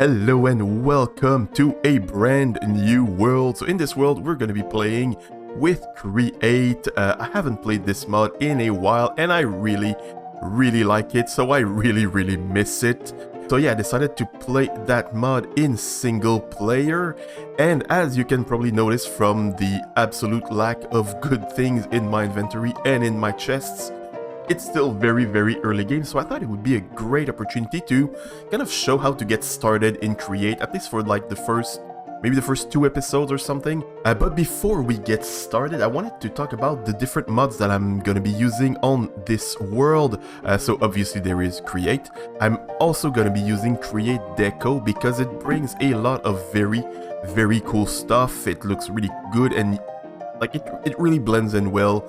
Hello and welcome to a brand new world. So in this world we're going to be playing with Create. I haven't played this mod in a while and I really like it, so I really miss it. So yeah, I decided to play that mod in single player, and as you can probably notice from the absolute lack of good things in my inventory and in my chests, it's still very early game, so I thought it would be a great opportunity to kind of show how to get started in Create, at least for like maybe the first 2 episodes or something. But before we get started, I wanted to talk about the different mods that I'm gonna be using on this world. So obviously there is Create. I'm also gonna be using Create Deco because it brings a lot of very cool stuff. It looks really good and like it really blends in well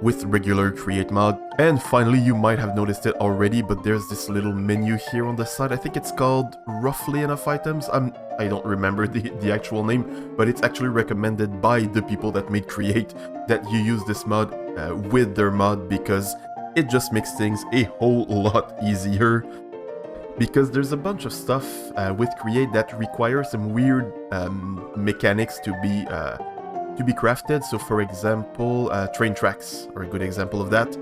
with regular Create mod. And finally, you might have noticed it already, but there's this little menu here on the side. I think it's called Roughly Enough Items. I don't remember the actual name, but it's actually recommended by the people that made Create that you use this mod with their mod, because it just makes things a whole lot easier. Because there's a bunch of stuff with Create that requires some weird mechanics to be crafted. So for example, train tracks are a good example of that.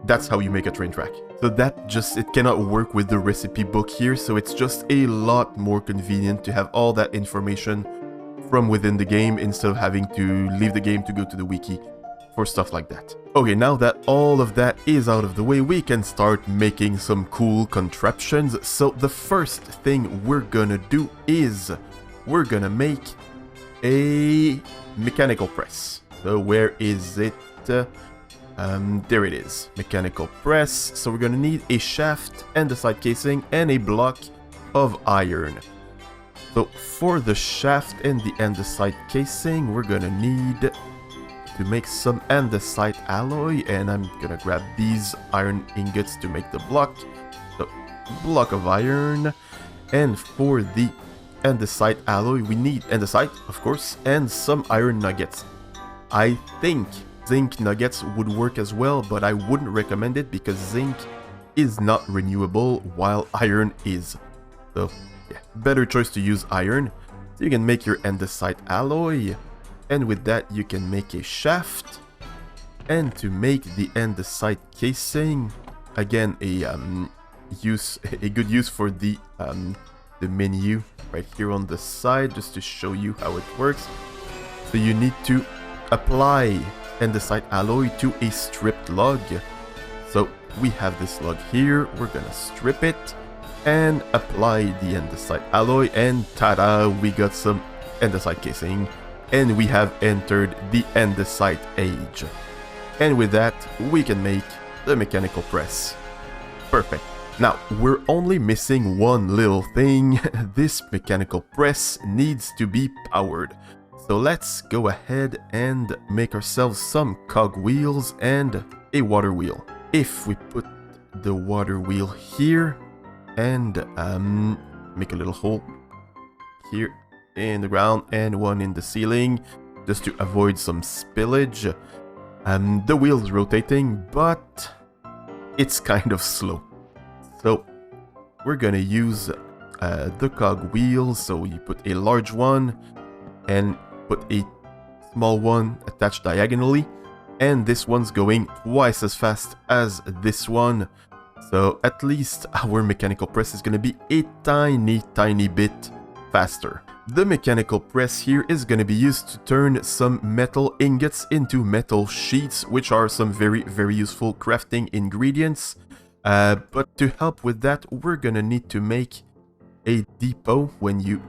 That's how you make a train track. So it cannot work with the recipe book here, so it's just a lot more convenient to have all that information from within the game instead of having to leave the game to go to the wiki for stuff like that. Okay, now that all of that is out of the way, we can start making some cool contraptions. So the first thing we're gonna do is we're gonna make a mechanical press. So where is it? There it is, mechanical press. So we're gonna need a shaft and a side casing and a block of iron. So for the shaft and the andesite casing, we're gonna need to make some andesite alloy, and I'm gonna grab these iron ingots to make the block. So block of iron. And for the andesite alloy, we need andesite, of course, and some iron nuggets. I think zinc nuggets would work as well, but I wouldn't recommend it because zinc is not renewable while iron is. So yeah, better choice to use iron. So you can make your andesite alloy, and with that you can make a shaft. And to make the andesite casing, again a good use for the menu right here on the side, just to show you how it works. So you need to apply andesite alloy to a stripped log. So we have this log here, we're gonna strip it and apply the andesite alloy, and ta-da, we got some andesite casing, and we have entered the andesite age. And with that, we can make the mechanical press. Perfect. Now, we're only missing one little thing. This mechanical press needs to be powered. So let's go ahead and make ourselves some cog wheels and a water wheel. If we put the water wheel here and make a little hole here in the ground and one in the ceiling, just to avoid some spillage. The wheel is rotating, but it's kind of slow. So we're gonna use the cog wheel. So you put a large one and put a small one attached diagonally, and this one's going twice as fast as this one. So at least our mechanical press is gonna be a tiny bit faster. The mechanical press here is gonna be used to turn some metal ingots into metal sheets, which are some very useful crafting ingredients. But to help with that, we're gonna need to make a depot. When you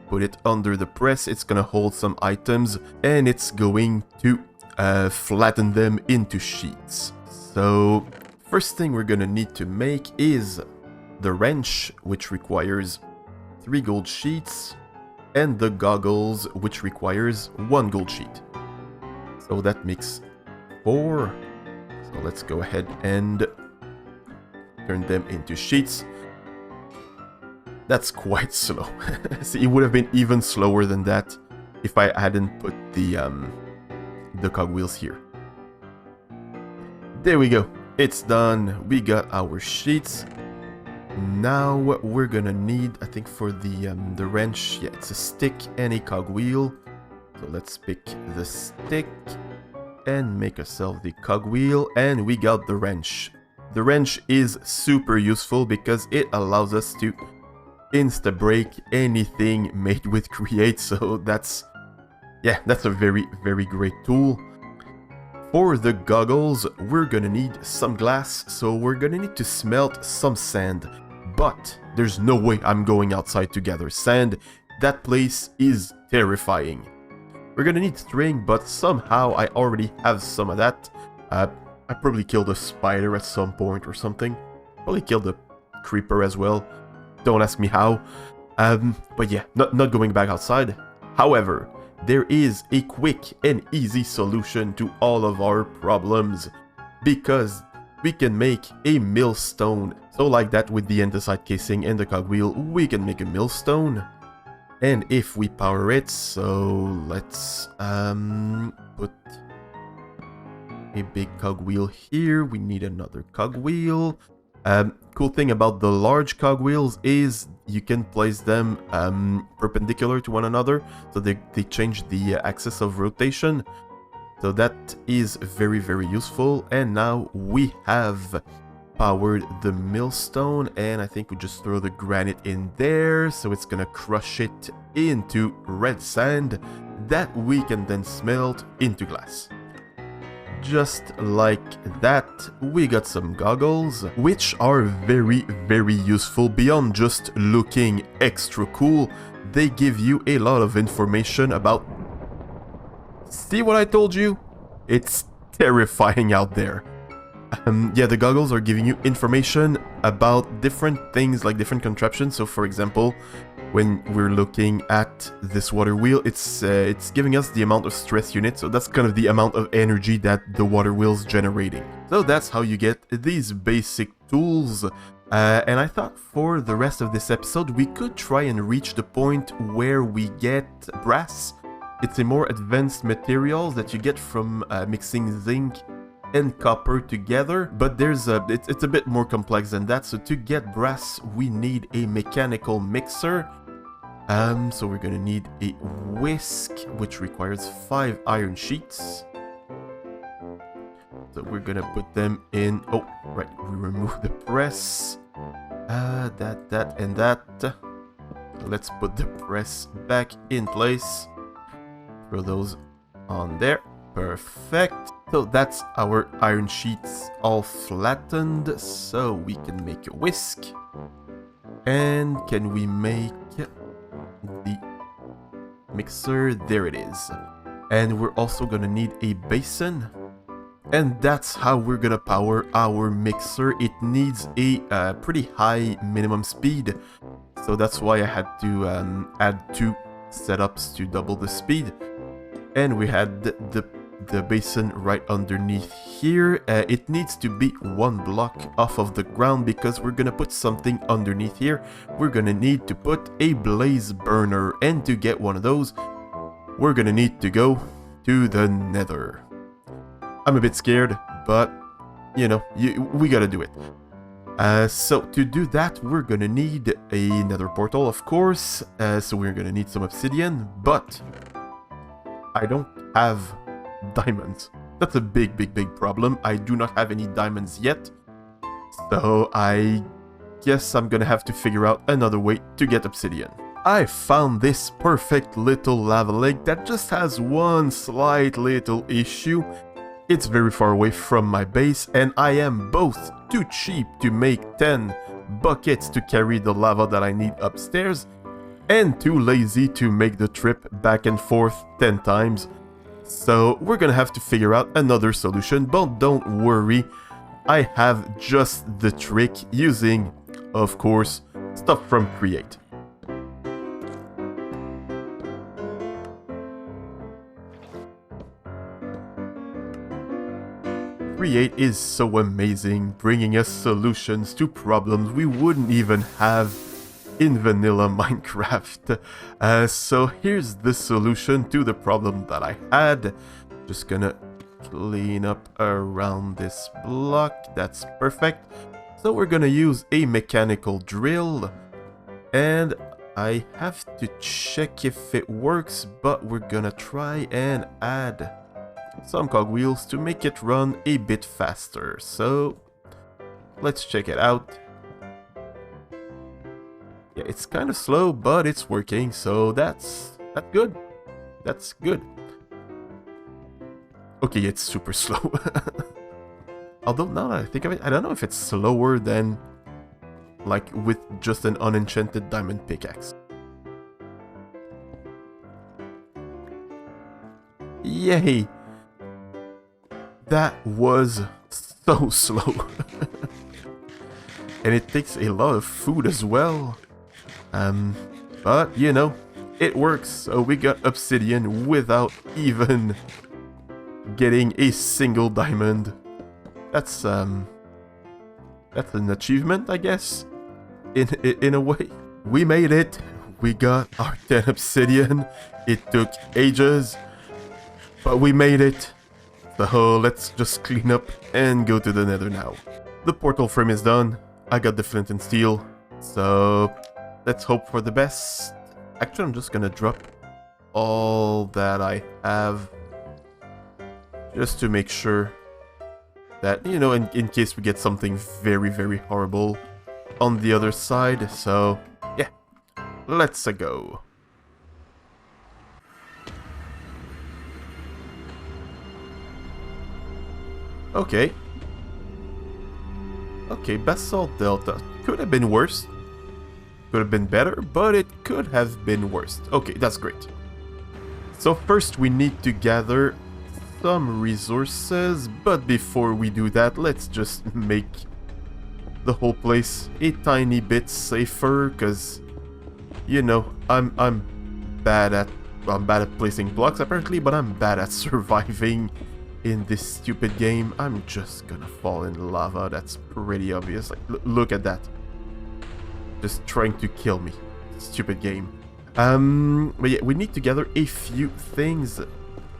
put it under the press, it's gonna hold some items and it's going to flatten them into sheets. So first thing we're gonna need to make is the wrench, which requires 3 gold sheets, and the goggles, which requires 1 gold sheet. So that makes 4. So let's go ahead and turn them into sheets. That's quite slow. See, it would have been even slower than that if I hadn't put the cogwheels here. There we go. It's done. We got our sheets. Now we're gonna need, I think for the wrench, yeah, it's a stick and a cogwheel. So let's pick the stick and make ourselves the cogwheel, and we got the wrench. The wrench is super useful because it allows us to insta-break anything made with Create, so that's a very, very great tool. For the goggles, we're gonna need some glass, so we're gonna need to smelt some sand. But there's no way I'm going outside to gather sand. That place is terrifying. We're gonna need string, but somehow I already have some of that. I probably killed a spider at some point or something. Probably killed a creeper as well. Don't ask me how. But yeah, not going back outside. However, there is a quick and easy solution to all of our problems, because we can make a millstone. So like that, with the andesite casing and the cogwheel, we can make a millstone. And if we power it, so let's put a big cogwheel here. We need another cogwheel. Cool thing about the large cogwheels is you can place them perpendicular to one another, so they change the axis of rotation. So that is very, very useful. And now we have powered the millstone, and I think we just throw the granite in there, so it's gonna crush it into red sand that we can then smelt into glass. Just like that, we got some goggles, which are very, very useful. Beyond just looking extra cool, they give you a lot of information about... See what I told you? It's terrifying out there. Yeah, the goggles are giving you information about different things, like different contraptions. So for example, when we're looking at this water wheel, it's giving us the amount of stress unit, so that's kind of the amount of energy that the water wheel's generating. So that's how you get these basic tools. And I thought for the rest of this episode, we could try and reach the point where we get brass. It's a more advanced material that you get from mixing zinc and copper together, but it's a bit more complex than that. So to get brass, we need a mechanical mixer. So we're gonna need a whisk, which requires 5 iron sheets. So we're gonna put them in. Oh, right, we remove the press. That, and that. So let's put the press back in place. Throw those on there. Perfect. So that's our iron sheets all flattened, so we can make a whisk. And can we make the mixer? There it is. And we're also gonna need a basin. And that's how we're gonna power our mixer. It needs a pretty high minimum speed, so that's why I had to add 2 setups to double the speed. And we had the basin right underneath here. It needs to be 1 block off of the ground because we're gonna put something underneath here. We're gonna need to put a blaze burner, and to get one of those, we're gonna need to go to the Nether. I'm a bit scared, but you know, we gotta do it. So to do that, we're gonna need a Nether portal, of course. So we're gonna need some obsidian, but I don't have diamonds. That's a big problem. I do not have any diamonds yet, so I guess I'm gonna have to figure out another way to get obsidian. I found this perfect little lava lake that just has one slight little issue. It's very far away from my base, and I am both too cheap to make 10 buckets to carry the lava that I need upstairs, and too lazy to make the trip back and forth 10 times. So we're gonna have to figure out another solution, but don't worry, I have just the trick using, of course, stuff from Create. Create is so amazing, bringing us solutions to problems we wouldn't even have in vanilla Minecraft. So here's the solution to the problem that I had. Just gonna clean up around this block. That's perfect. So we're gonna use a mechanical drill, and I have to check if it works, but we're gonna try and add some cogwheels to make it run a bit faster. So let's check it out. Yeah, it's kind of slow, but it's working, so that's good. That's good. Okay, it's super slow. Although, now that I think of it, I don't know if it's slower than, like, with just an unenchanted diamond pickaxe. Yay! That was so slow. And it takes a lot of food as well. But, you know, it works. So we got Obsidian without even getting a single diamond. That's an achievement, I guess, in a way. We made it. We got our 10 obsidian. It took ages, but we made it. So let's just clean up and go to the Nether now. The portal frame is done. I got the flint and steel, so let's hope for the best. Actually, I'm just gonna drop all that I have, just to make sure that, you know, in case we get something very, very horrible on the other side. So, yeah, let's go. Okay. Okay, Basalt Delta. Could have been worse. Could have been better, but it could have been worse. Okay, that's great. So first we need to gather some resources, but before we do that, let's just make the whole place a tiny bit safer, because, you know, I'm bad at placing blocks apparently, but I'm bad at surviving in this stupid game. I'm just gonna fall in lava. That's pretty obvious. Like, look at that. Just trying to kill me. Stupid game. But yeah, we need to gather a few things.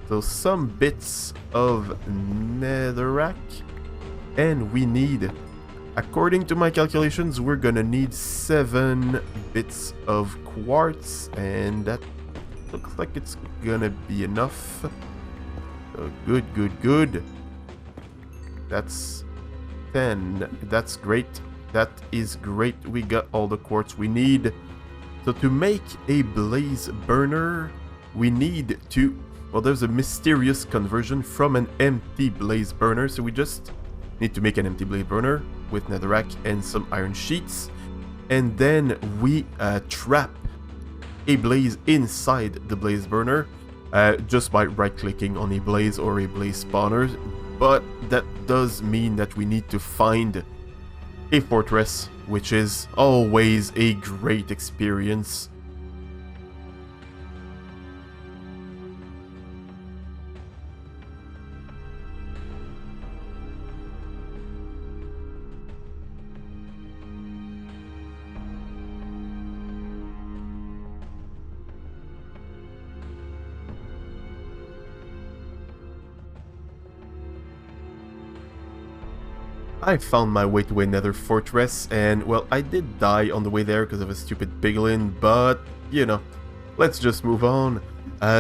So some bits of netherrack, and we need, according to my calculations, we're gonna need 7 bits of quartz, and that looks like it's gonna be enough. So good. That's 10. That's great. That is great. We got all the quartz we need. So to make a blaze burner, we need to, well, there's a mysterious conversion from an empty blaze burner, so we just need to make an empty blaze burner with netherrack and some iron sheets, and then we trap a blaze inside the blaze burner just by right-clicking on a blaze or a blaze spawner. But that does mean that we need to find a fortress, which is always a great experience. I found my way to a nether fortress, and, well, I did die on the way there because of a stupid piglin, but, you know, let's just move on.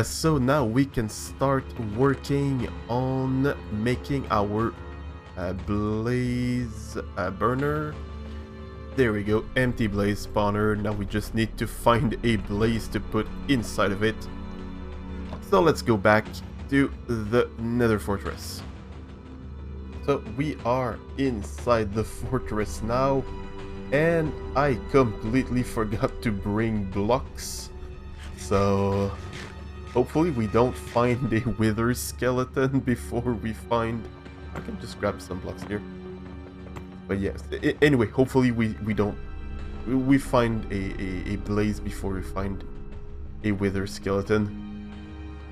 So now we can start working on making our blaze burner. There we go, empty blaze spawner. Now we just need to find a blaze to put inside of it. So let's go back to the nether fortress. So we are inside the fortress now, and I completely forgot to bring blocks. So hopefully we don't find a wither skeleton before we find... I can just grab some blocks here. But yes, anyway, hopefully we find a blaze before we find a wither skeleton,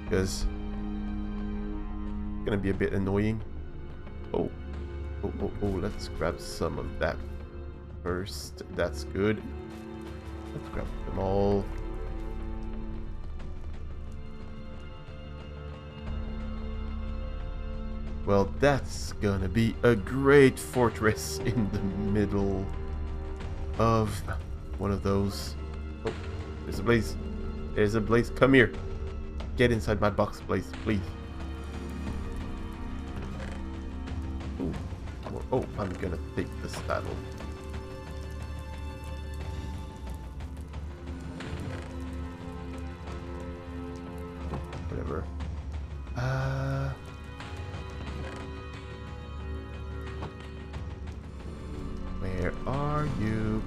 because it's gonna be a bit annoying. Oh, let's grab some of that first. That's good. Let's grab them all. Well, that's gonna be a great fortress in the middle of one of those. Oh, there's a blaze. There's a blaze. Come here. Get inside my box, blaze, please. Ooh. Oh, I'm gonna take the saddle. Whatever. Where are you?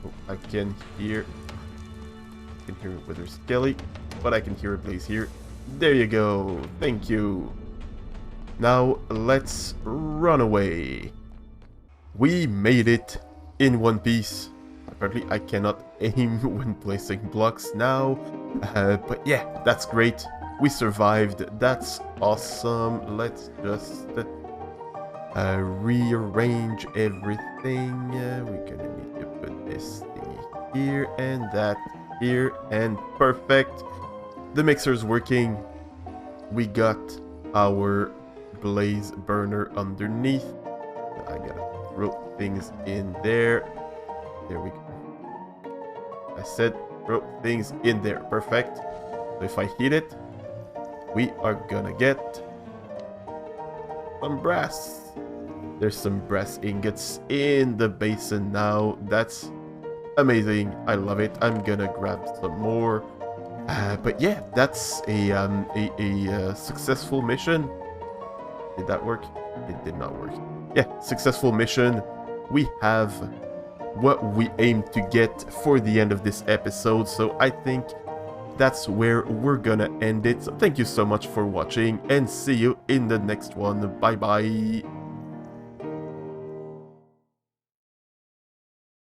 Oh, I can hear a wither skelly, but I can hear a blaze here. There you go. Thank you. Now let's run away. We made it in one piece. Apparently I cannot aim when placing blocks now, but yeah, that's great. We survived. That's awesome. Let's just rearrange everything. We're gonna need to put this thingy here and that here, and perfect. The mixer's working. We got our blaze burner underneath. I gotta throw things in there. There we go. I said throw things in there. Perfect. So if I hit it, we are gonna get some brass. There's some brass ingots in the basin now. That's amazing. I love it. I'm gonna grab some more. But yeah, that's a successful mission. Did that work? It did not work. Yeah, successful mission. We have what we aim to get for the end of this episode, so I think that's where we're gonna end it. So thank you so much for watching, and see you in the next one. Bye bye.